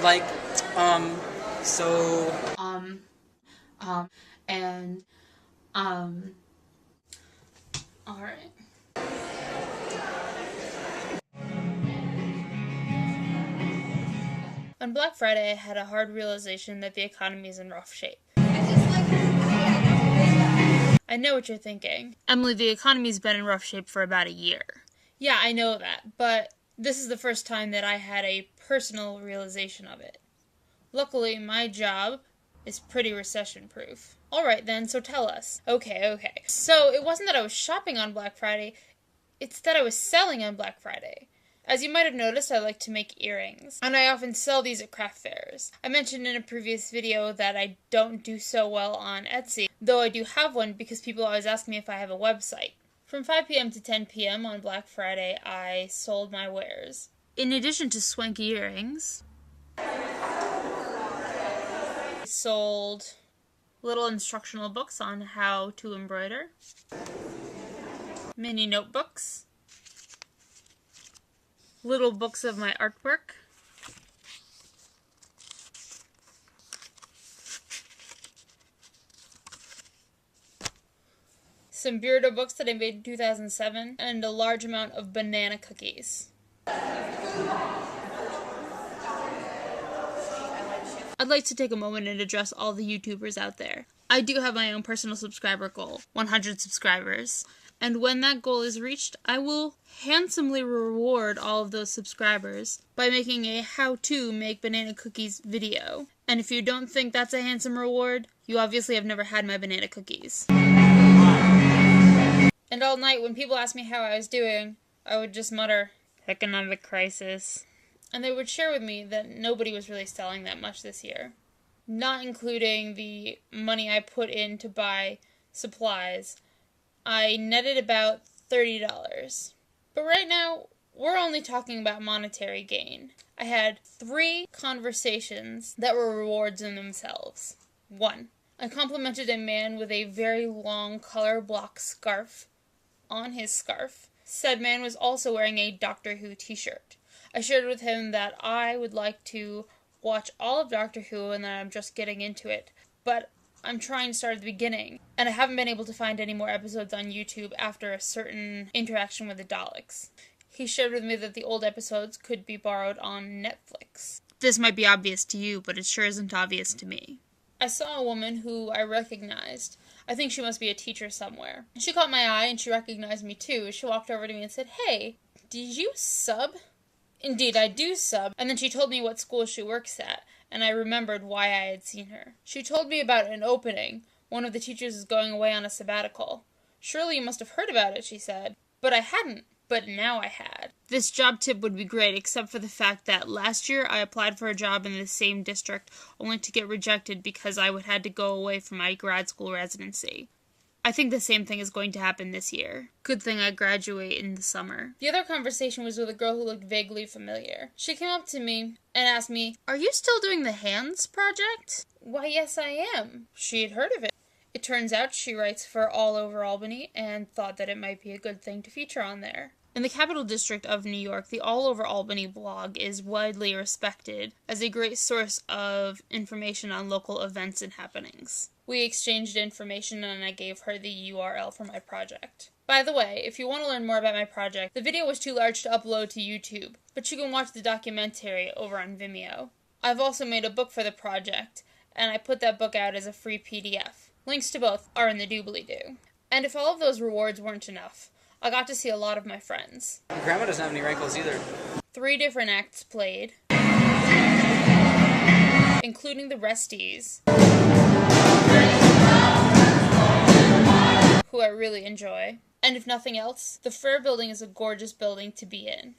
Like, so... and, alright. On Black Friday, I had a hard realization that the economy is in rough shape. I know what you're thinking. Emily, the economy's been in rough shape for about a year. Yeah, I know that, but this is the first time that I had a personal realization of it. Luckily, my job is pretty recession-proof. Alright then, so tell us. Okay. So, it wasn't that I was shopping on Black Friday, it's that I was selling on Black Friday. As you might have noticed, I like to make earrings, and I often sell these at craft fairs. I mentioned in a previous video that I don't do so well on Etsy, though I do have one because people always ask me if I have a website. From 5 p.m. to 10 p.m. on Black Friday, I sold my wares. In addition to swanky earrings, I sold little instructional books on how to embroider, mini notebooks, little books of my artwork, some Beardo books that I made in 2007, and a large amount of banana cookies. I'd like to take a moment and address all the YouTubers out there. I do have my own personal subscriber goal, 100 subscribers. And when that goal is reached, I will handsomely reward all of those subscribers by making a how-to make banana cookies video. And if you don't think that's a handsome reward, you obviously have never had my banana cookies. And all night, when people asked me how I was doing, I would just mutter, "Economic crisis." And they would share with me that nobody was really selling that much this year. Not including the money I put in to buy supplies. I netted about $30. But right now, we're only talking about monetary gain. I had 3 conversations that were rewards in themselves. 1. I complimented a man with a very long color block scarf on his scarf. Said man was also wearing a Doctor Who t-shirt. I shared with him that I would like to watch all of Doctor Who and that I'm just getting into it, but I'm trying to start at the beginning, and I haven't been able to find any more episodes on YouTube after a certain interaction with the Daleks. He shared with me that the old episodes could be borrowed on Netflix. This might be obvious to you, but it sure isn't obvious to me. I saw a woman who I recognized. I think she must be a teacher somewhere. She caught my eye and she recognized me too. She walked over to me and said, "Hey, did you sub?" Indeed, I do sub. And then she told me what school she works at, and I remembered why I had seen her. She told me about an opening. One of the teachers is going away on a sabbatical. "Surely you must have heard about it," she said. But I hadn't. But now I had. This job tip would be great, except for the fact that last year I applied for a job in the same district, only to get rejected because I would had to go away from my grad school residency. I think the same thing is going to happen this year. Good thing I graduate in the summer. The other conversation was with a girl who looked vaguely familiar. She came up to me and asked me, "Are you still doing the Hands project?" "Why, yes, I am." She had heard of it. It turns out she writes for All Over Albany and thought that it might be a good thing to feature on there. In the Capital District of New York, the All Over Albany blog is widely respected as a great source of information on local events and happenings. We exchanged information and I gave her the URL for my project. By the way, if you want to learn more about my project, the video was too large to upload to YouTube, but you can watch the documentary over on Vimeo. I've also made a book for the project, and I put that book out as a free PDF. Links to both are in the Doobillydoo. And if all of those rewards weren't enough, I got to see a lot of my friends. Your grandma doesn't have any wrinkles either. 3 different acts played, including the Resties, who I really enjoy. And if nothing else, the Fair Building is a gorgeous building to be in.